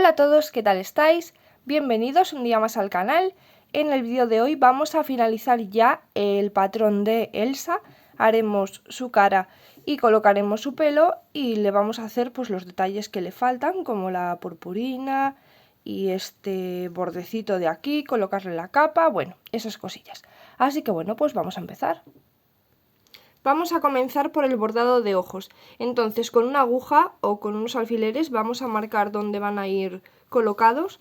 Hola a todos, ¿qué tal estáis? Bienvenidos un día más al canal. En el vídeo de hoy vamos a finalizar ya el patrón de Elsa. Haremos su cara y colocaremos su pelo y le vamos a hacer pues los detalles que le faltan, como la purpurina y este bordecito de aquí, colocarle la capa, bueno, esas cosillas. Así que bueno, pues vamos a empezar. Vamos a comenzar por el bordado de ojos. Entonces, con una aguja o con unos alfileres vamos a marcar dónde van a ir colocados.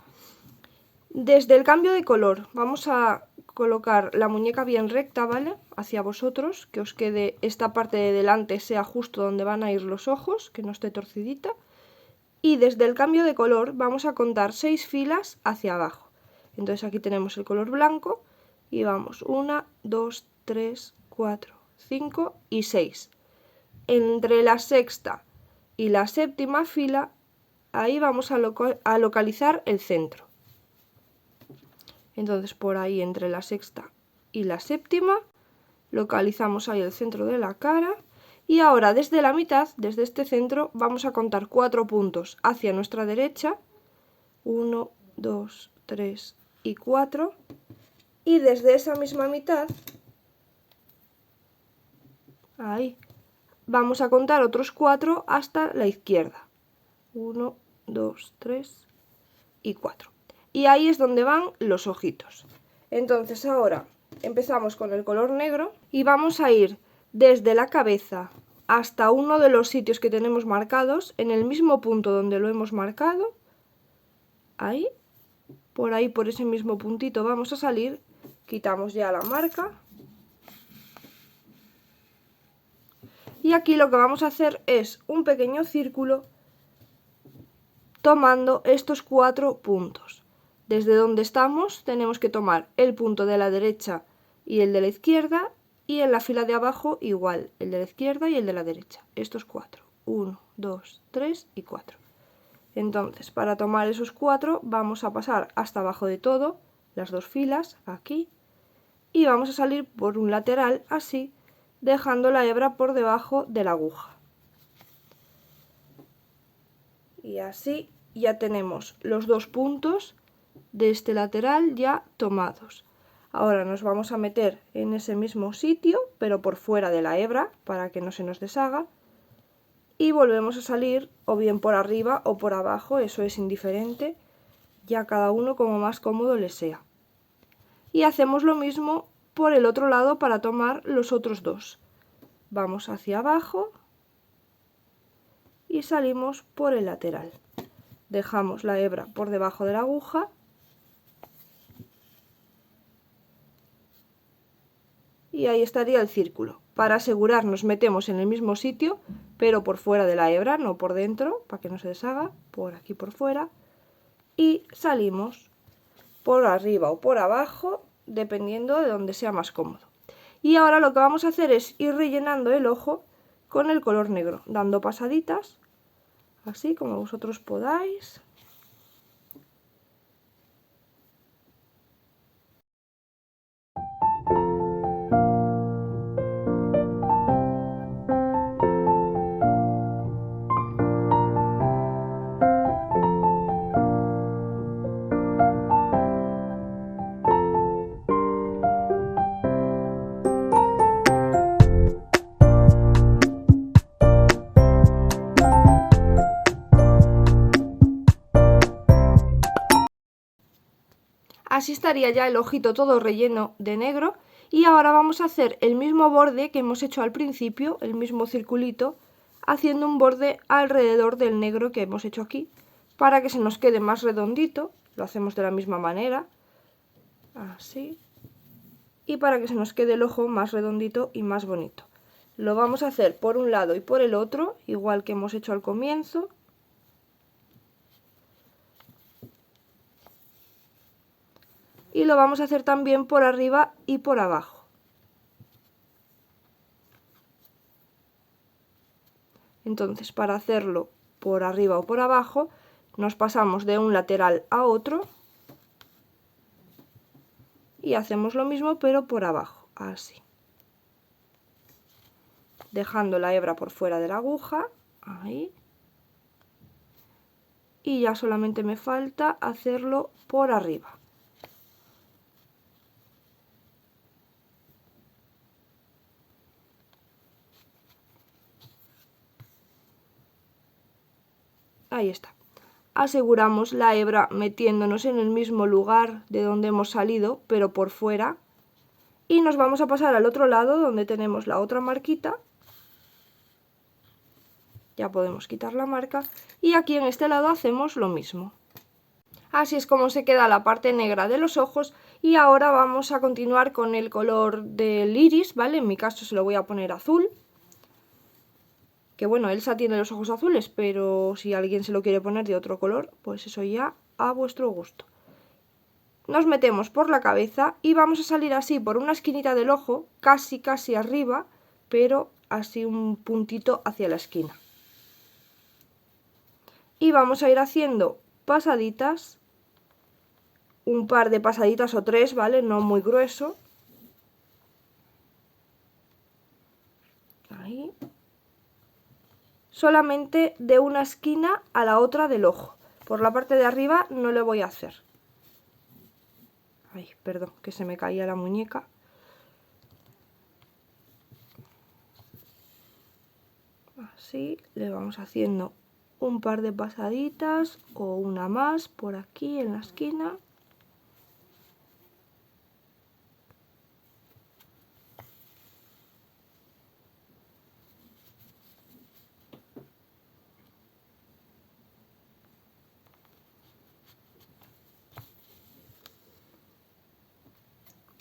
Desde el cambio de color vamos a colocar la muñeca bien recta, ¿vale? Hacia vosotros, que os quede esta parte de delante sea justo donde van a ir los ojos, que no esté torcidita. Y desde el cambio de color vamos a contar 6 filas hacia abajo. Entonces aquí tenemos el color blanco y vamos 1, 2, 3, 4, 5 y 6. Entre la sexta y la séptima fila, ahí vamos a localizar el centro. Entonces por ahí entre la sexta y la séptima localizamos ahí el centro de la cara. Y ahora desde la mitad, desde este centro, vamos a contar 4 puntos hacia nuestra derecha. 1, 2, 3 y 4. Y desde esa misma mitad, ahí, vamos a contar otros 4 hasta la izquierda. 1, 2, 3 y 4. Y ahí es donde van los ojitos. Entonces ahora empezamos con el color negro y vamos a ir desde la cabeza hasta uno de los sitios que tenemos marcados, en el mismo punto donde lo hemos marcado. Ahí, por ese mismo puntito vamos a salir, quitamos ya la marca. Y aquí lo que vamos a hacer es un pequeño círculo tomando estos 4 puntos. Desde donde estamos tenemos que tomar el punto de la derecha y el de la izquierda, y en la fila de abajo igual, el de la izquierda y el de la derecha. Estos 4. 1, 2, 3 y 4. Entonces, para tomar esos 4 vamos a pasar hasta abajo de todo, las 2 filas, aquí, y vamos a salir por un lateral, así, dejando la hebra por debajo de la aguja. Y así ya tenemos los 2 puntos de este lateral ya tomados. Ahora nos vamos a meter en ese mismo sitio, pero por fuera de la hebra, para que no se nos deshaga. Y volvemos a salir o bien por arriba o por abajo, eso es indiferente, ya cada uno como más cómodo le sea. Y hacemos lo mismo por el otro lado para tomar los otros 2. Vamos hacia abajo y salimos por el lateral. Dejamos la hebra por debajo de la aguja y ahí estaría el círculo. Para asegurar nos metemos en el mismo sitio, pero por fuera de la hebra, no por dentro, para que no se deshaga, por aquí por fuera, y salimos por arriba o por abajo, dependiendo de donde sea más cómodo. Y ahora lo que vamos a hacer es ir rellenando el ojo con el color negro, dando pasaditas, así como vosotros podáis. Así estaría ya el ojito todo relleno de negro. Y ahora vamos a hacer el mismo borde que hemos hecho al principio, el mismo circulito, haciendo un borde alrededor del negro que hemos hecho aquí, para que se nos quede más redondito. Lo hacemos de la misma manera, así, y para que se nos quede el ojo más redondito y más bonito. Lo vamos a hacer por un lado y por el otro, igual que hemos hecho al comienzo. Y lo vamos a hacer también por arriba y por abajo. Entonces, para hacerlo por arriba o por abajo, nos pasamos de un lateral a otro y hacemos lo mismo pero por abajo, así. Dejando la hebra por fuera de la aguja, ahí. y ya solamente me falta hacerlo por arriba. Ahí está. Aseguramos la hebra metiéndonos en el mismo lugar de donde hemos salido, pero por fuera. Y nos vamos a pasar al otro lado donde tenemos la otra marquita. Ya podemos quitar la marca. Y aquí en este lado hacemos lo mismo. Así es como se queda la parte negra de los ojos. Y ahora vamos a continuar con el color del iris, ¿vale? En mi caso se lo voy a poner azul. Que bueno, Elsa tiene los ojos azules, pero si alguien se lo quiere poner de otro color, pues eso ya a vuestro gusto. Nos metemos por la cabeza y vamos a salir así por una esquinita del ojo, casi arriba, pero así un puntito hacia la esquina. Y vamos a ir haciendo pasaditas, un par de pasaditas o tres, ¿vale? No muy grueso. Ahí. Solamente de una esquina a la otra del ojo. Por la parte de arriba no le voy a hacer. Ay, perdón, que se me caía la muñeca. Así le vamos haciendo un par de pasaditas o una más por aquí en la esquina.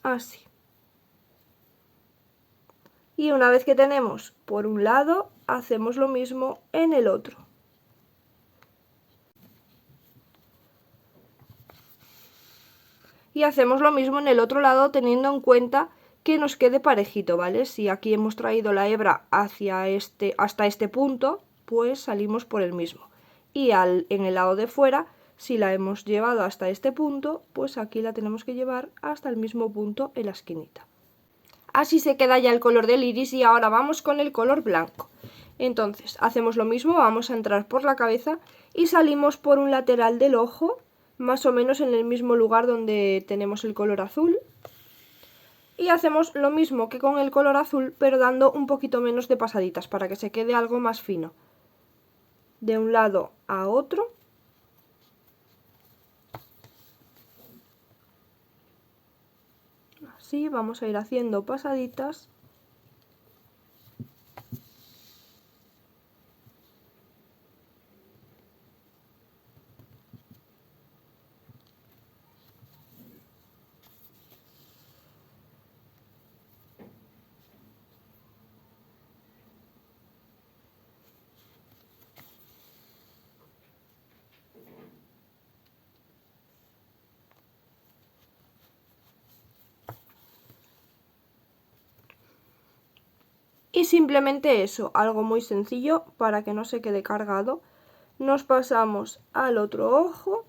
Así. Y una vez que tenemos por un lado, hacemos lo mismo en el otro. Y hacemos lo mismo en el otro lado teniendo en cuenta que nos quede parejito, ¿vale? Si aquí hemos traído la hebra hasta este punto, pues salimos por el mismo. Y en el lado de fuera, si la hemos llevado hasta este punto, pues aquí la tenemos que llevar hasta el mismo punto en la esquinita. Así se queda ya el color del iris y ahora vamos con el color blanco. Entonces hacemos lo mismo, vamos a entrar por la cabeza y salimos por un lateral del ojo, más o menos en el mismo lugar donde tenemos el color azul. Y hacemos lo mismo que con el color azul, pero dando un poquito menos de pasaditas para que se quede algo más fino. De un lado a otro. Así vamos a ir haciendo pasaditas. Y simplemente eso, algo muy sencillo para que no se quede cargado. Nos pasamos al otro ojo.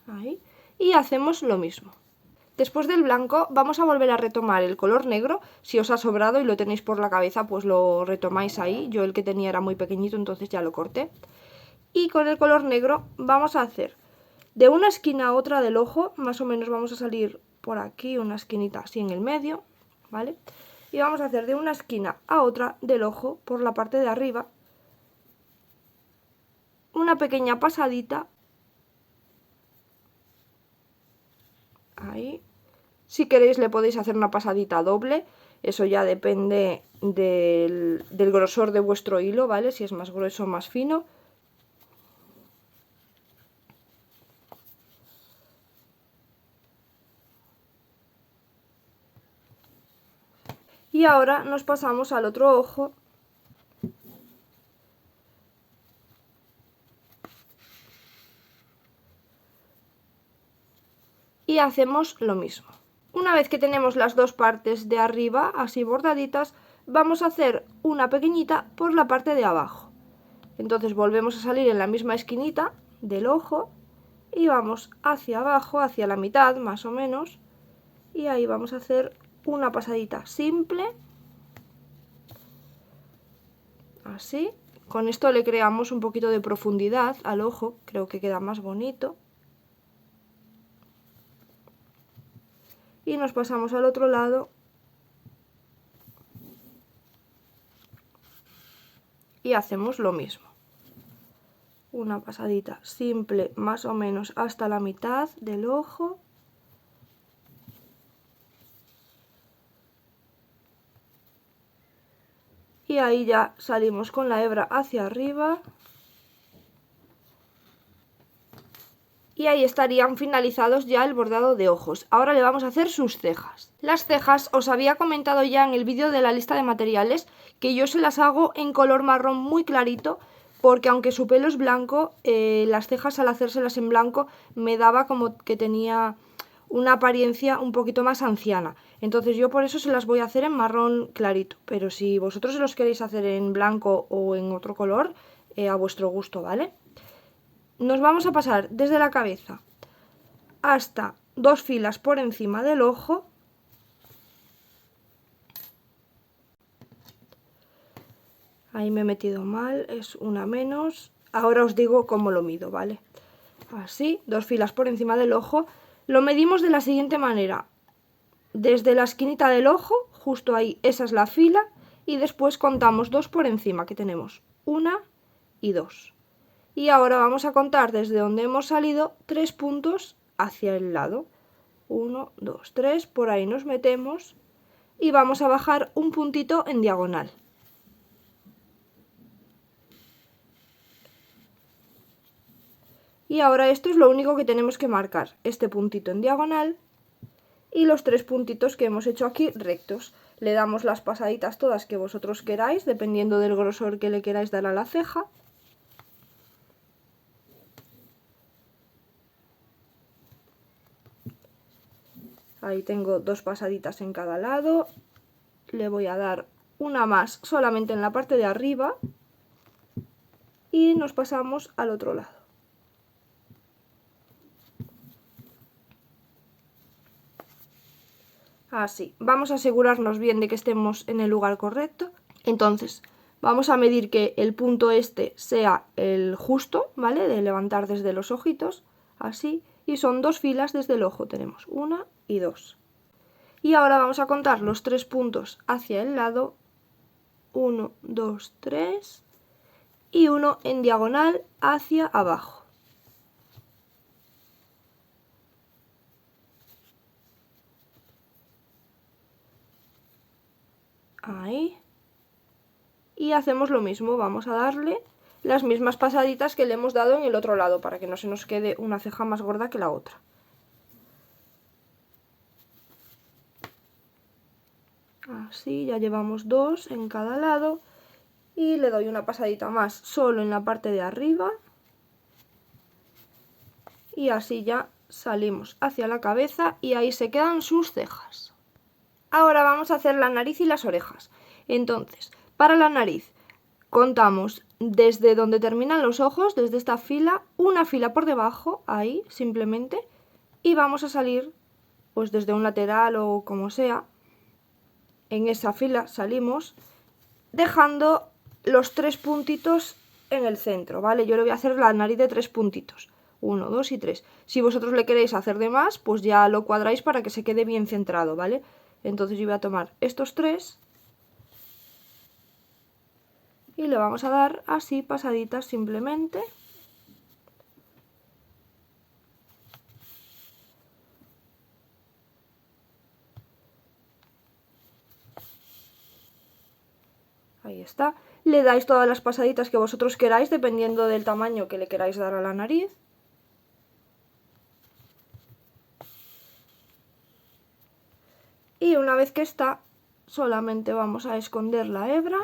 Ahí. Y hacemos lo mismo. Después del blanco vamos a volver a retomar el color negro. Si os ha sobrado y lo tenéis por la cabeza, pues lo retomáis ahí. Yo el que tenía era muy pequeñito, entonces ya lo corté. Y con el color negro vamos a hacer de una esquina a otra del ojo, más o menos vamos a salir por aquí, una esquinita así en el medio, ¿vale? Y vamos a hacer de una esquina a otra del ojo, por la parte de arriba, una pequeña pasadita. Ahí. Si queréis le podéis hacer una pasadita doble, eso ya depende del grosor de vuestro hilo, ¿vale? Si es más grueso o más fino. Y ahora nos pasamos al otro ojo. Y hacemos lo mismo. Una vez que tenemos las dos partes de arriba así bordaditas, vamos a hacer una pequeñita por la parte de abajo. Entonces volvemos a salir en la misma esquinita del ojo y vamos hacia abajo, hacia la mitad más o menos, y ahí vamos a hacer una pasadita simple, así. Con esto le creamos un poquito de profundidad al ojo, creo que queda más bonito. Y nos pasamos al otro lado y hacemos lo mismo. Una pasadita simple más o menos hasta la mitad del ojo. Y ahí ya salimos con la hebra hacia arriba. Y ahí estarían finalizados ya el bordado de ojos. Ahora le vamos a hacer sus cejas. Las cejas os había comentado ya en el vídeo de la lista de materiales que yo se las hago en color marrón muy clarito, porque aunque su pelo es blanco, las cejas al hacérselas en blanco me daba como que tenía una apariencia un poquito más anciana. Entonces yo por eso se las voy a hacer en marrón clarito, pero si vosotros se los queréis hacer en blanco o en otro color, a vuestro gusto, ¿vale? Nos vamos a pasar desde la cabeza hasta 2 filas por encima del ojo. Ahí me he metido mal, es una menos. Ahora os digo cómo lo mido, ¿vale? Así, 2 filas por encima del ojo. Lo medimos de la siguiente manera. Desde la esquinita del ojo, justo ahí, esa es la fila. Y después contamos 2 por encima, que tenemos 1 y 2. Y ahora vamos a contar desde donde hemos salido 3 puntos hacia el lado. 1, 2, 3, por ahí nos metemos y vamos a bajar un puntito en diagonal. Y ahora esto es lo único que tenemos que marcar, este puntito en diagonal y los 3 puntitos que hemos hecho aquí rectos. Le damos las pasaditas todas que vosotros queráis, dependiendo del grosor que le queráis dar a la ceja. Ahí tengo 2 pasaditas en cada lado. Le voy a dar una más solamente en la parte de arriba y nos pasamos al otro lado. Así, vamos a asegurarnos bien de que estemos en el lugar correcto. Entonces, vamos a medir que el punto este sea el justo, ¿vale? De levantar desde los ojitos, así. Y son 2 filas desde el ojo, tenemos 1 y 2. Y ahora vamos a contar los 3 puntos hacia el lado. 1, 2, 3. Y uno en diagonal hacia abajo. Ahí. Y hacemos lo mismo, vamos a darle las mismas pasaditas que le hemos dado en el otro lado, para que no se nos quede una ceja más gorda que la otra. Así, ya llevamos 2 en cada lado. Y le doy una pasadita más solo en la parte de arriba. Y así ya salimos hacia la cabeza y ahí se quedan sus cejas. Ahora vamos a hacer la nariz y las orejas. Entonces, para la nariz contamos desde donde terminan los ojos, desde esta fila, una fila por debajo, ahí simplemente, y vamos a salir pues desde un lateral o como sea. En esa fila salimos dejando los 3 puntitos en el centro, ¿vale? Yo le voy a hacer la nariz de 3 puntitos. 1, 2 y 3. Si vosotros le queréis hacer de más, pues ya lo cuadráis para que se quede bien centrado, ¿vale? Entonces yo voy a tomar estos 3 y le vamos a dar así pasaditas simplemente. Ahí está. Le dais todas las pasaditas que vosotros queráis, dependiendo del tamaño que le queráis dar a la nariz. Y una vez que está, solamente vamos a esconder la hebra.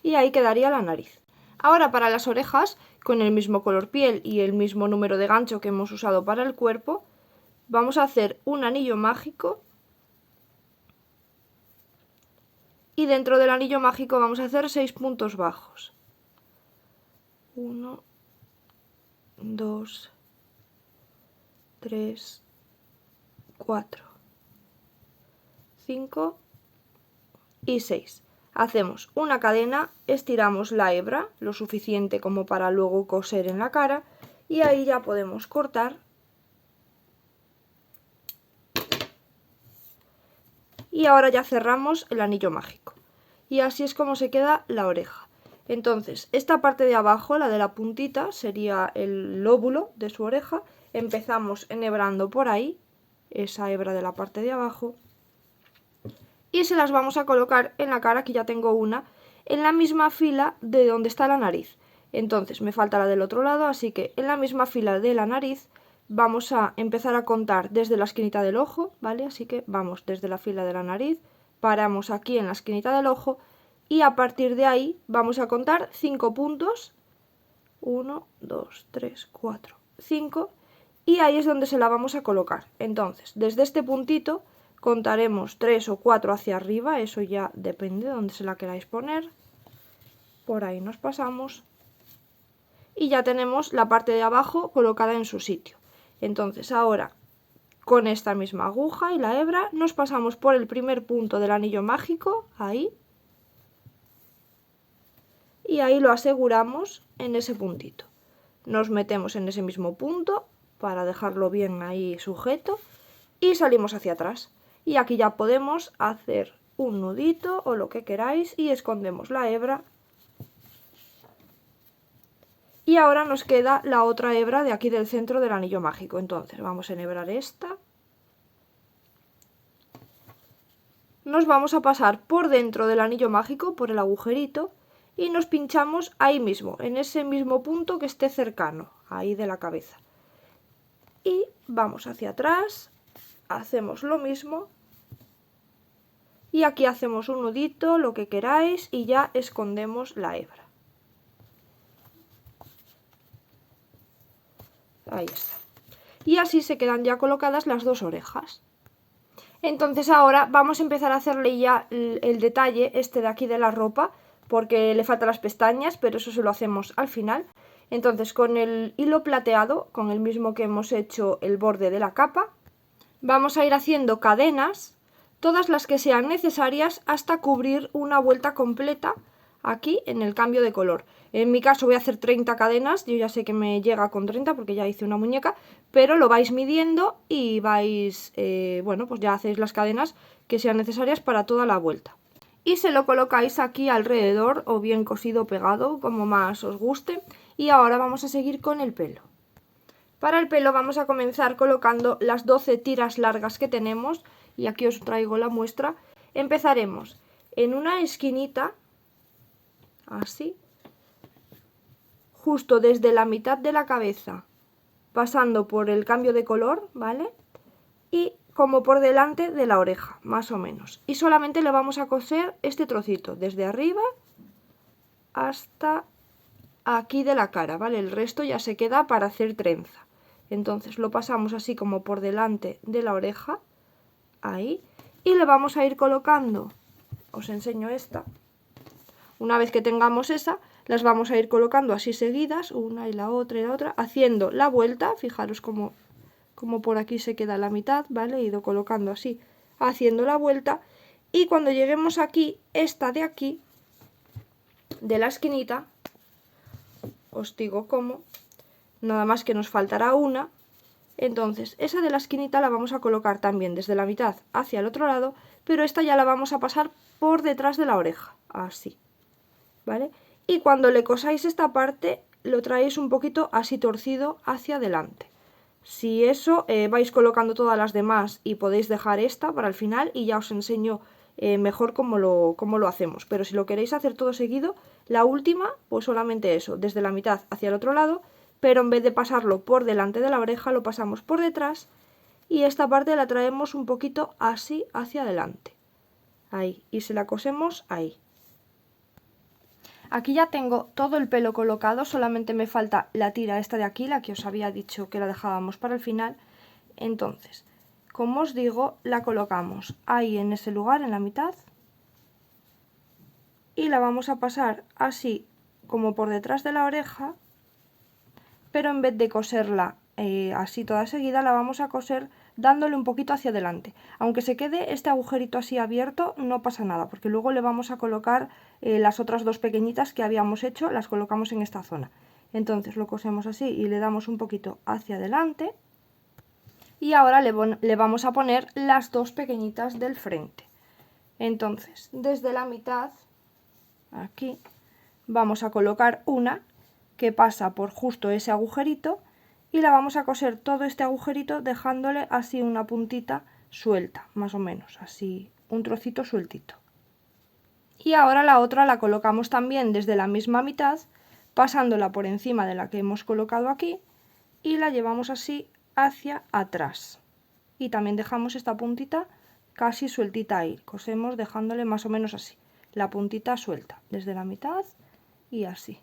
Y ahí quedaría la nariz. Ahora para las orejas, con el mismo color piel y el mismo número de gancho que hemos usado para el cuerpo, vamos a hacer un anillo mágico. Y dentro del anillo mágico vamos a hacer 6 puntos bajos. 1, 2, 3, 4, 5 y 6. Hacemos una cadena, estiramos la hebra lo suficiente como para luego coser en la cara y ahí ya podemos cortar. Y ahora ya cerramos el anillo mágico. Y así es como se queda la oreja. Entonces, esta parte de abajo, la de la puntita, sería el lóbulo de su oreja. Empezamos enhebrando por ahí, esa hebra de la parte de abajo. Y se las vamos a colocar en la cara, aquí ya tengo una, en la misma fila de donde está la nariz. Entonces, me falta la del otro lado, así que en la misma fila de la nariz vamos a empezar a contar desde la esquinita del ojo, ¿vale? Así que vamos desde la fila de la nariz, paramos aquí en la esquinita del ojo y a partir de ahí vamos a contar 5 puntos. 1, 2, 3, 4, 5 y ahí es donde se la vamos a colocar. Entonces, desde este puntito contaremos 3 o 4 hacia arriba, eso ya depende de donde se la queráis poner. Por ahí nos pasamos y ya tenemos la parte de abajo colocada en su sitio. Entonces ahora con esta misma aguja y la hebra nos pasamos por el primer punto del anillo mágico, ahí, y ahí lo aseguramos en ese puntito. Nos metemos en ese mismo punto para dejarlo bien ahí sujeto y salimos hacia atrás. Y aquí ya podemos hacer un nudito o lo que queráis y escondemos la hebra. Y ahora nos queda la otra hebra de aquí del centro del anillo mágico. Entonces vamos a enhebrar esta. Nos vamos a pasar por dentro del anillo mágico, por el agujerito, y nos pinchamos ahí mismo, en ese mismo punto que esté cercano, ahí de la cabeza. Y vamos hacia atrás, hacemos lo mismo, y aquí hacemos un nudito, lo que queráis, y ya escondemos la hebra. Ahí está. Y así se quedan ya colocadas las dos orejas. Entonces ahora vamos a empezar a hacerle ya el detalle este de aquí de la ropa, porque le faltan las pestañas, pero eso se lo hacemos al final. Entonces con el hilo plateado, con el mismo que hemos hecho el borde de la capa, vamos a ir haciendo cadenas, todas las que sean necesarias hasta cubrir una vuelta completa aquí en el cambio de color. En mi caso voy a hacer 30 cadenas, yo ya sé que me llega con 30 porque ya hice una muñeca, pero lo vais midiendo y vais, bueno, pues ya hacéis las cadenas que sean necesarias para toda la vuelta. Y se lo colocáis aquí alrededor o bien cosido o pegado, como más os guste. Y ahora vamos a seguir con el pelo. Para el pelo vamos a comenzar colocando las 12 tiras largas que tenemos y aquí os traigo la muestra. Empezaremos en una esquinita, así, justo desde la mitad de la cabeza, pasando por el cambio de color, ¿vale? Y como por delante de la oreja, más o menos. Y solamente le vamos a coser este trocito, desde arriba hasta aquí de la cara, ¿vale? El resto ya se queda para hacer trenza. Entonces lo pasamos así como por delante de la oreja, ahí, y le vamos a ir colocando, os enseño esta. Una vez que tengamos esa, las vamos a ir colocando así seguidas, una y la otra, haciendo la vuelta, fijaros como por aquí se queda la mitad, ¿vale? He ido colocando así, haciendo la vuelta, y cuando lleguemos aquí, esta de aquí, de la esquinita, os digo cómo, nada más que nos faltará una, entonces esa de la esquinita la vamos a colocar también desde la mitad hacia el otro lado, pero esta ya la vamos a pasar por detrás de la oreja, así, ¿vale? Y cuando le cosáis esta parte, lo traéis un poquito así torcido hacia adelante. Si eso, vais colocando todas las demás y podéis dejar esta para el final y ya os enseño mejor cómo lo hacemos. Pero si lo queréis hacer todo seguido, la última, pues solamente eso, desde la mitad hacia el otro lado, pero en vez de pasarlo por delante de la oreja, lo pasamos por detrás y esta parte la traemos un poquito así hacia adelante. Ahí, y se la cosemos ahí. Aquí ya tengo todo el pelo colocado, solamente me falta la tira esta de aquí, la que os había dicho que la dejábamos para el final. Entonces, como os digo, la colocamos ahí en ese lugar, en la mitad. Y la vamos a pasar así como por detrás de la oreja, pero en vez de coserla así toda seguida, la vamos a coser dándole un poquito hacia adelante. Aunque se quede este agujerito así abierto, no pasa nada, porque luego le vamos a colocar las otras dos pequeñitas que habíamos hecho, las colocamos en esta zona. Entonces lo cosemos así y le damos un poquito hacia adelante. Y ahora le vamos a poner las dos pequeñitas del frente. Entonces, desde la mitad, aquí, vamos a colocar una que pasa por justo ese agujerito y la vamos a coser todo este agujerito dejándole así una puntita suelta, más o menos, así un trocito sueltito. Y ahora la otra la colocamos también desde la misma mitad, pasándola por encima de la que hemos colocado aquí y la llevamos así hacia atrás. Y también dejamos esta puntita casi sueltita ahí, cosemos dejándole más o menos así, la puntita suelta, desde la mitad y así.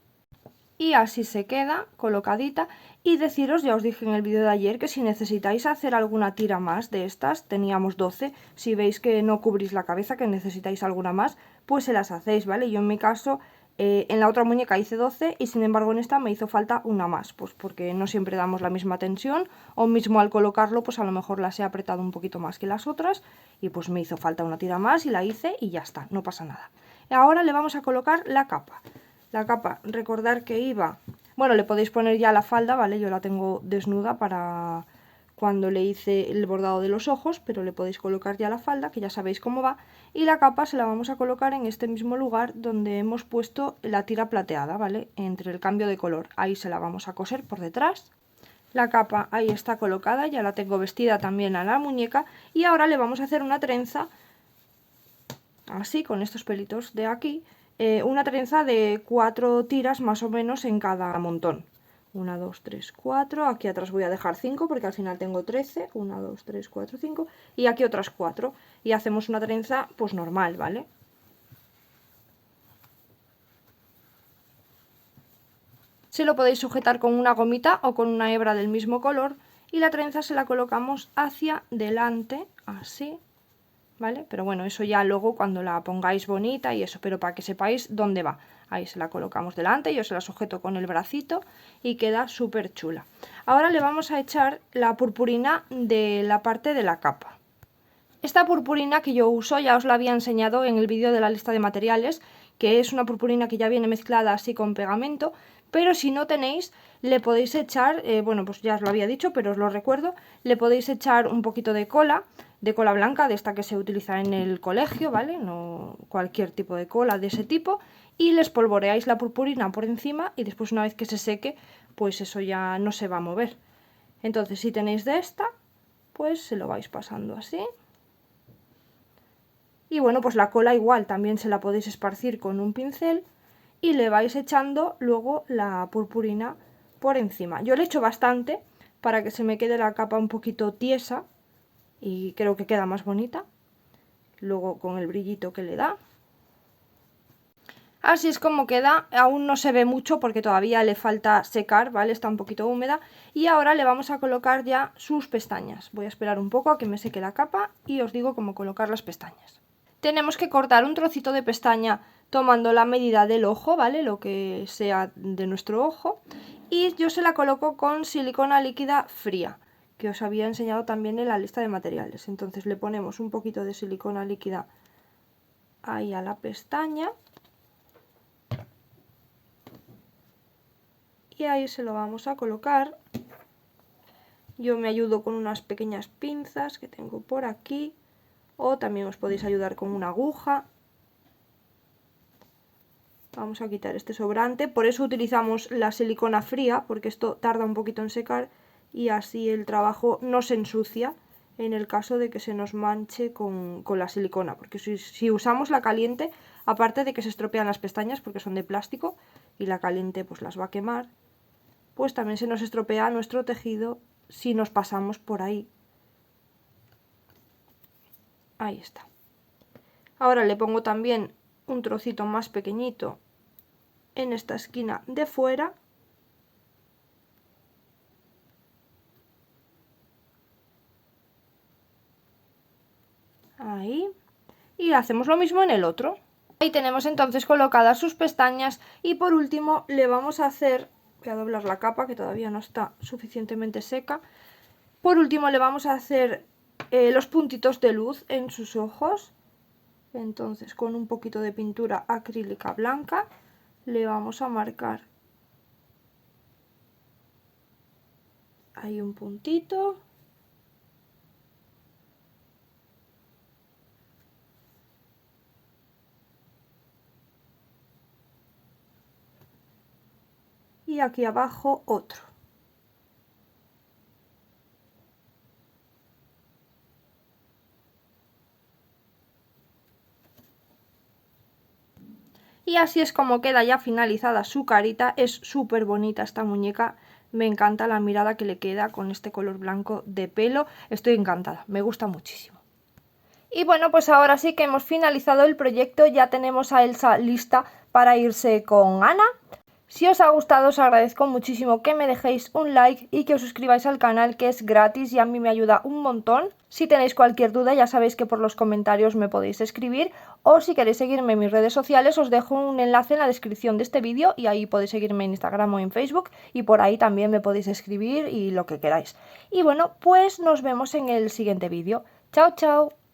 Y así se queda colocadita. Y deciros, ya os dije en el vídeo de ayer, que si necesitáis hacer alguna tira más de estas, teníamos 12, si veis que no cubrís la cabeza, que necesitáis alguna más, pues se las hacéis, ¿vale? Yo en mi caso, en la otra muñeca hice 12 y sin embargo en esta me hizo falta una más, pues porque no siempre damos la misma tensión, o mismo al colocarlo, pues a lo mejor las he apretado un poquito más que las otras, y pues me hizo falta una tira más y la hice y ya está, no pasa nada. Ahora le vamos a colocar la capa. La capa, recordar que iba, bueno, le podéis poner ya la falda, ¿vale? Yo la tengo desnuda para cuando le hice el bordado de los ojos, pero le podéis colocar ya la falda, que ya sabéis cómo va. Y la capa se la vamos a colocar en este mismo lugar donde hemos puesto la tira plateada, ¿vale? Entre el cambio de color, ahí se la vamos a coser por detrás. La capa ahí está colocada, ya la tengo vestida también a la muñeca. Y ahora le vamos a hacer una trenza, así, con estos pelitos de aquí. Una trenza de 4 tiras más o menos en cada montón. 1, 2, 3, 4. Aquí atrás voy a dejar 5 porque al final tengo 13. 1, 2, 3, 4, 5. Y aquí otras 4. Y hacemos una trenza pues normal, ¿vale? Se lo podéis sujetar con una gomita o con una hebra del mismo color. Y la trenza se la colocamos hacia delante, así. ¿Vale? Pero bueno, eso ya luego cuando la pongáis bonita y eso, pero para que sepáis dónde va. Ahí se la colocamos delante, yo se la sujeto con el bracito y queda súper chula. Ahora le vamos a echar la purpurina de la parte de la capa. Esta purpurina que yo uso ya os la había enseñado en el vídeo de la lista de materiales, que es una purpurina que ya viene mezclada así con pegamento, pero si no tenéis, le podéis echar, bueno, pues ya os lo había dicho, pero os lo recuerdo, le podéis echar un poquito de cola blanca, de esta que se utiliza en el colegio, ¿vale? No cualquier tipo de cola de ese tipo, y les polvoreáis la purpurina por encima y después una vez que se seque, pues eso ya no se va a mover. Entonces si tenéis de esta, pues se lo vais pasando así. Y bueno, pues la cola igual, también se la podéis esparcir con un pincel y le vais echando luego la purpurina por encima. Yo le echo bastante para que se me quede la capa un poquito tiesa y creo que queda más bonita. Luego con el brillito que le da. Así es como queda, aún no se ve mucho porque todavía le falta secar, ¿vale? Está un poquito húmeda. Y ahora le vamos a colocar ya sus pestañas. Voy a esperar un poco a que me seque la capa y os digo cómo colocar las pestañas. Tenemos que cortar un trocito de pestaña tomando la medida del ojo, ¿vale? Lo que sea de nuestro ojo. Y yo se la coloco con silicona líquida fría, que os había enseñado también en la lista de materiales. Entonces le ponemos un poquito de silicona líquida ahí a la pestaña. Y ahí se lo vamos a colocar. Yo me ayudo con unas pequeñas pinzas que tengo por aquí, o también os podéis ayudar con una aguja. Vamos a quitar este sobrante, por eso utilizamos la silicona fría, porque esto tarda un poquito en secar y así el trabajo no se ensucia en el caso de que se nos manche con la silicona, porque si usamos la caliente, aparte de que se estropean las pestañas porque son de plástico y la caliente pues las va a quemar, pues también se nos estropea nuestro tejido si nos pasamos por ahí. Ahí está. Ahora le pongo también un trocito más pequeñito en esta esquina de fuera. Ahí. Y hacemos lo mismo en el otro. Ahí tenemos entonces colocadas sus pestañas y por último le vamos a hacer Voy a doblar la capa que todavía no está suficientemente seca. Por último le vamos a hacer los puntitos de luz en sus ojos. Entonces con un poquito de pintura acrílica blanca le vamos a marcar ahí un puntito. Y aquí abajo otro. Y así es como queda ya finalizada su carita. Es súper bonita esta muñeca. Me encanta la mirada que le queda con este color blanco de pelo. Estoy encantada, me gusta muchísimo. Y bueno, pues ahora sí que hemos finalizado el proyecto. Ya tenemos a Elsa lista para irse con Anna. Si os ha gustado os agradezco muchísimo que me dejéis un like y que os suscribáis al canal, que es gratis y a mí me ayuda un montón. Si tenéis cualquier duda ya sabéis que por los comentarios me podéis escribir, o si queréis seguirme en mis redes sociales os dejo un enlace en la descripción de este vídeo y ahí podéis seguirme en Instagram o en Facebook y por ahí también me podéis escribir y lo que queráis. Y bueno, pues nos vemos en el siguiente vídeo. ¡Chao, chao!